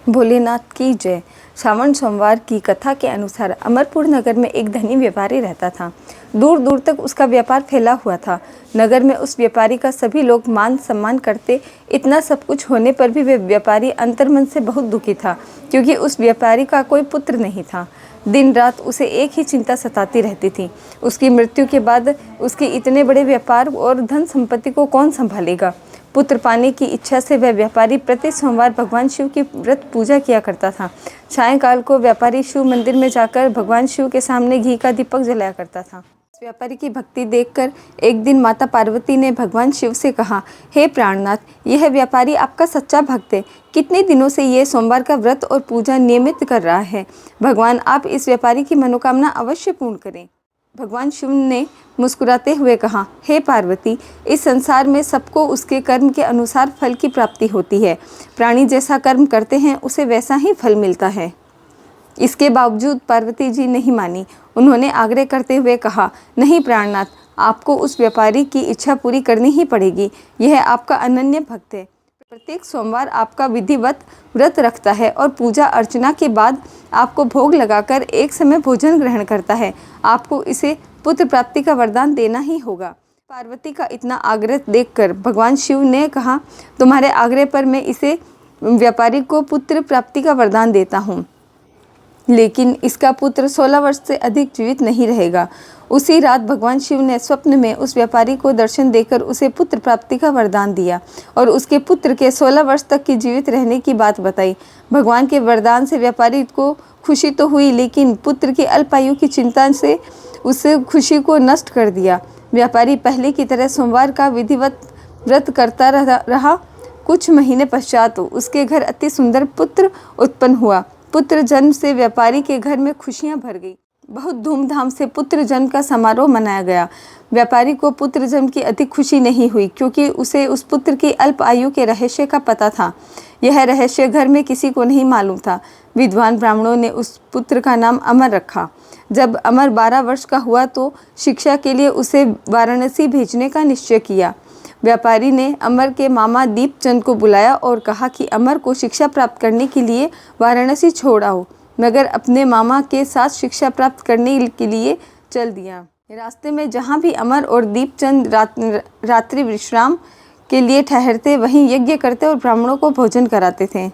भोलेनाथ की जय। श्रावण सोमवार की कथा के अनुसार अमरपुर नगर में एक धनी व्यापारी रहता था। दूर दूर तक उसका व्यापार फैला हुआ था। नगर में उस व्यापारी का सभी लोग मान सम्मान करते। इतना सब कुछ होने पर भी वह व्यापारी अंतर्मन से बहुत दुखी था, क्योंकि उस व्यापारी का कोई पुत्र नहीं था। दिन रात उसे एक ही चिंता सताती रहती थी, उसकी मृत्यु के बाद उसके इतने बड़े व्यापार और धन संपत्ति को कौन संभालेगा। पुत्र पाने की इच्छा से वह व्यापारी प्रति सोमवार भगवान शिव की व्रत पूजा किया करता था। सायंकाल को व्यापारी शिव मंदिर में जाकर भगवान शिव के सामने घी का दीपक जलाया करता था। इस व्यापारी की भक्ति देखकर एक दिन माता पार्वती ने भगवान शिव से कहा, हे प्राणनाथ, यह व्यापारी आपका सच्चा भक्त है। कितने दिनों से यह सोमवार का व्रत और पूजा नियमित कर रहा है। भगवान आप इस व्यापारी की मनोकामना अवश्य पूर्ण करें। भगवान शिव ने मुस्कुराते हुए कहा, हे पार्वती, इस संसार में सबको उसके कर्म के अनुसार फल की प्राप्ति होती है। प्राणी जैसा कर्म करते हैं उसे वैसा ही फल मिलता है। इसके बावजूद पार्वती जी नहीं मानी। उन्होंने आग्रह करते हुए कहा, नहीं प्राणनाथ, आपको उस व्यापारी की इच्छा पूरी करनी ही पड़ेगी। यह आपका अनन्य भक्त है। प्रत्येक सोमवार आपका विधिवत व्रत रखता है और पूजा अर्चना के बाद आपको भोग लगाकर एक समय भोजन ग्रहण करता है। आपको इसे पुत्र प्राप्ति का वरदान देना ही होगा। पार्वती का इतना आग्रह देखकर भगवान शिव ने कहा, तुम्हारे आग्रह पर मैं इसे व्यापारी को पुत्र प्राप्ति का वरदान देता हूँ, लेकिन इसका पुत्र 16 वर्ष से अधिक जीवित नहीं रहेगा। उसी रात भगवान शिव ने स्वप्न में उस व्यापारी को दर्शन देकर उसे पुत्र प्राप्ति का वरदान दिया और उसके पुत्र के 16 वर्ष तक की जीवित रहने की बात बताई। भगवान के वरदान से व्यापारी को खुशी तो हुई, लेकिन पुत्र की अल्पायु की चिंता से उसे खुशी को नष्ट कर दिया। व्यापारी पहले की तरह सोमवार का विधिवत व्रत करता रहा। कुछ महीने पश्चात उसके घर अति सुंदर पुत्र उत्पन्न हुआ। पुत्र जन्म से व्यापारी के घर में खुशियां भर गई। बहुत धूमधाम से पुत्र जन्म का समारोह मनाया गया। व्यापारी को पुत्र जन्म की अधिक खुशी नहीं हुई, क्योंकि उसे उस पुत्र की अल्प आयु के रहस्य का पता था। यह रहस्य घर में किसी को नहीं मालूम था। विद्वान ब्राह्मणों ने उस पुत्र का नाम अमर रखा। जब अमर 12 वर्ष का हुआ तो शिक्षा के लिए उसे वाराणसी भेजने का निश्चय किया। व्यापारी ने अमर के मामा दीपचंद को बुलाया और कहा कि अमर को शिक्षा प्राप्त करने के लिए वाराणसी छोड़ आओ। मगर अपने मामा के साथ शिक्षा प्राप्त करने के लिए चल दिया। रास्ते में जहाँ भी अमर और दीपचंद रात्रि विश्राम के लिए ठहरते, वहीं यज्ञ करते और ब्राह्मणों को भोजन कराते थे।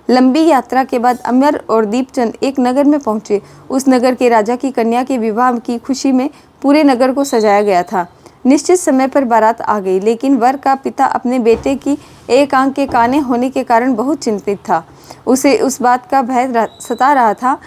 लंबी यात्रा के बाद अमर और दीपचंद एक नगर में पहुँचे। उस नगर के राजा की कन्या के विवाह की खुशी में पूरे नगर को सजाया गया था। निश्चित समय पर बारात आ गई, लेकिन वर का पिता अपने बेटे की एक आंख के काने होने के कारण बहुत चिंतित था। उसे उस बात का भय सता रहा था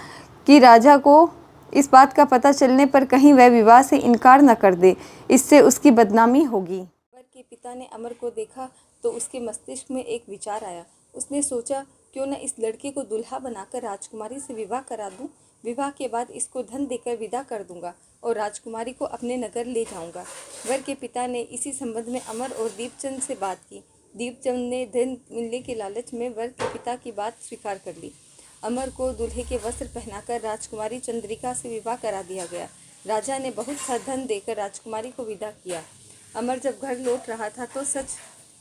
कि राजा को इस बात का पता चलने पर कहीं वह विवाह से इनकार न कर दे, इससे उसकी बदनामी होगी। वर के पिता ने अमर को देखा तो उसके मस्तिष्क में एक विचार आया। उसने सोचा, क्यों न इस लड़के को दुल्हा बनाकर राजकुमारी से विवाह करा दूं। विवाह के बाद इसको धन देकर विदा कर दूंगा और राजकुमारी को अपने नगर ले जाऊंगा। वर के पिता ने इसी संबंध में अमर और दीपचंद से बात की। दीपचंद ने धन मिलने के लालच में वर के पिता की बात स्वीकार कर ली। अमर को दूल्हे के वस्त्र पहनाकर राजकुमारी चंद्रिका से विवाह करा दिया गया। राजा ने बहुत सा धन देकर राजकुमारी को विदा किया। अमर जब घर लौट रहा था तो सच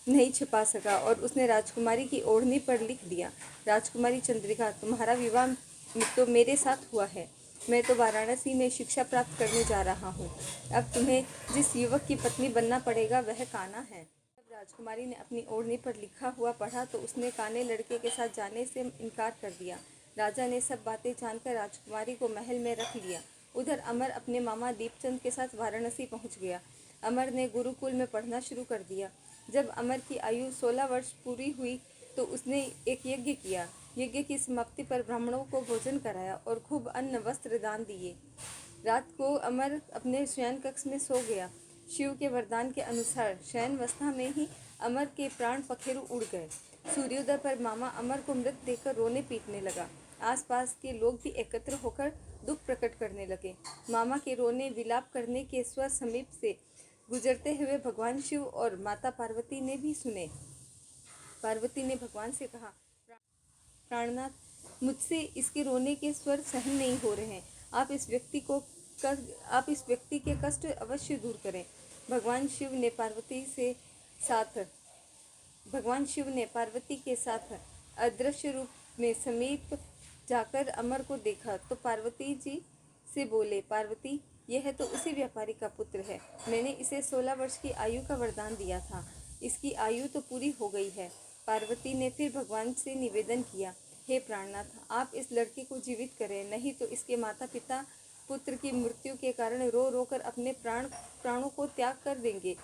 नहीं छिपा सका और उसने राजकुमारी की ओढ़नी पर लिख दिया, राजकुमारी चंद्रिका, तुम्हारा विवाह तो मेरे साथ हुआ है। मैं तो वाराणसी में शिक्षा प्राप्त करने जा रहा हूँ। अब तुम्हें जिस युवक की पत्नी बनना पड़ेगा वह कान्हा है। जब राजकुमारी ने अपनी ओढ़नी पर लिखा हुआ पढ़ा तो उसने काने लड़के के साथ जाने से इनकार कर दिया। राजा ने सब बातें जानकर राजकुमारी को महल में रख लिया। उधर अमर अपने मामा दीपचंद के साथ वाराणसी पहुँच गया। अमर ने गुरुकुल में पढ़ना शुरू कर दिया। जब अमर की आयु 16 वर्ष पूरी हुई तो उसने एक यज्ञ किया। यज्ञ की समाप्ति पर ब्राह्मणों को भोजन कराया और खूब अन्न वस्त्र दान दिए। रात को अमर अपने शयन कक्ष में सो गया। शिव के वरदान के अनुसार शयन अवस्था में ही अमर के प्राण पखेरु उड़ गए। सूर्योदय पर मामा अमर को मृत देखकर रोने पीटने लगा। आसपास के लोग भी एकत्र होकर दुख प्रकट करने लगे। मामा के रोने विलाप करने के स्वर समीप से गुजरते हुए भगवान शिव और माता पार्वती ने भी सुने। पार्वती ने भगवान से कहा, प्राणनाथ, मुझसे इसके रोने के स्वर सहन नहीं हो रहे हैं। आप इस व्यक्ति के कष्ट अवश्य दूर करें। भगवान शिव ने पार्वती के साथ अदृश्य रूप में समीप जाकर अमर को देखा तो पार्वती जी से बोले, पार्वती, यह तो उसी व्यापारी का पुत्र है। मैंने इसे 16 वर्ष की आयु का वरदान दिया था। इसकी आयु तो पूरी हो गई है। पार्वती ने फिर भगवान से निवेदन किया, हे प्राणनाथ, आप इस लड़के को जीवित करें, नहीं तो इसके माता पिता पुत्र की मृत्यु के कारण रो रो कर अपने प्राणों को त्याग कर देंगे।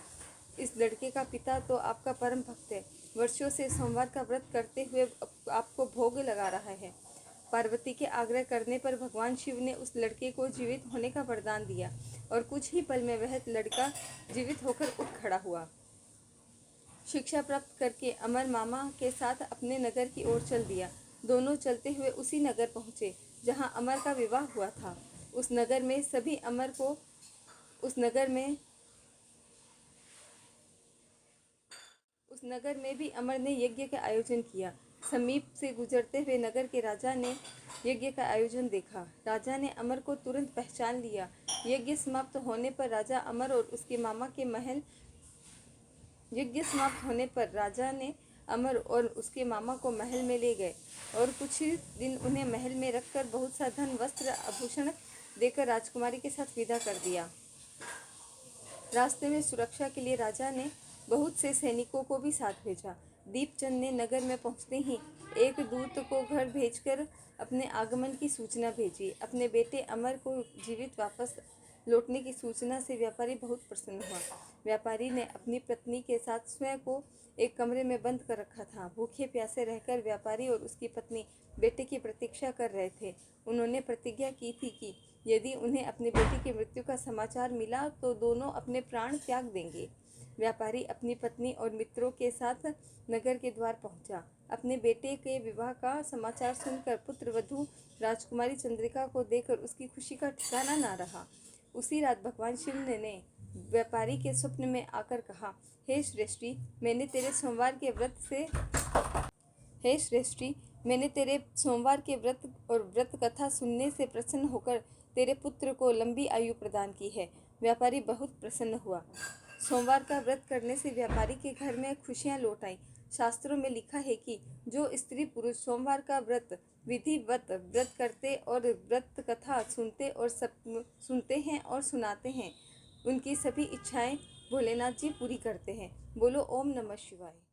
इस लड़के का पिता तो आपका परम भक्त है, वर्षों से सोमवार का व्रत करते हुए आपको भोग लगा रहा है। पार्वती के आग्रह करने पर भगवान शिव ने उस लड़के को जीवित होने का वरदान दिया और कुछ ही पल में वह लड़का जीवित होकर उठ खड़ा हुआ। शिक्षा प्राप्त करके अमर मामा के साथ अपने नगर की ओर चल दिया। दोनों चलते हुए उसी नगर पहुँचे जहाँ अमर का विवाह हुआ था। उस नगर में भी अमर ने यज्ञ का आयोजन किया। समीप से गुजरते हुए नगर के राजा ने यज्ञ का आयोजन देखा। राजा ने अमर को तुरंत पहचान लिया। यज्ञ समाप्त होने पर राजा अमर और उसके मामा को महल में ले गए और कुछ दिन उन्हें महल में रखकर बहुत सा धन, वस्त्र, आभूषण देकर राजकुमारी के साथ विदा कर दिया। रास्ते में सुरक्षा के लिए राजा ने बहुत से सैनिकों को भी साथ भेजा। दीपचंद ने नगर में पहुंचते ही एक दूत को घर भेजकर अपने आगमन की सूचना भेजी। अपने बेटे अमर को जीवित वापस लौटने की सूचना से व्यापारी बहुत प्रसन्न हुआ। व्यापारी ने अपनी पत्नी के साथ स्वयं को एक कमरे में बंद कर रखा था। भूखे प्यासे रहकर व्यापारी और उसकी पत्नी बेटे की प्रतीक्षा कर रहे थे। उन्होंने प्रतिज्ञा की थी कि यदि उन्हें अपने बेटे की मृत्यु का समाचार मिला तो दोनों अपने प्राण त्याग देंगे। व्यापारी अपनी पत्नी और मित्रों के साथ नगर के द्वार पहुंचा। अपने बेटे के विवाह का समाचार सुनकर पुत्र वधू राजकुमारी चंद्रिका को देखकर उसकी खुशी का ठिकाना ना रहा। उसी रात भगवान शिव ने व्यापारी के स्वप्न में आकर कहा, हे श्रेष्ठी, मैंने तेरे सोमवार के व्रत और व्रत कथा सुनने से प्रसन्न होकर तेरे पुत्र को लंबी आयु प्रदान की है। व्यापारी बहुत प्रसन्न हुआ। सोमवार का व्रत करने से व्यापारी के घर में खुशियां लौट आई। शास्त्रों में लिखा है कि जो स्त्री पुरुष सोमवार का व्रत विधिवत व्रत करते और व्रत कथा सुनते हैं और सुनाते हैं, उनकी सभी इच्छाएं भोलेनाथ जी पूरी करते हैं। बोलो ओम नमः शिवाय।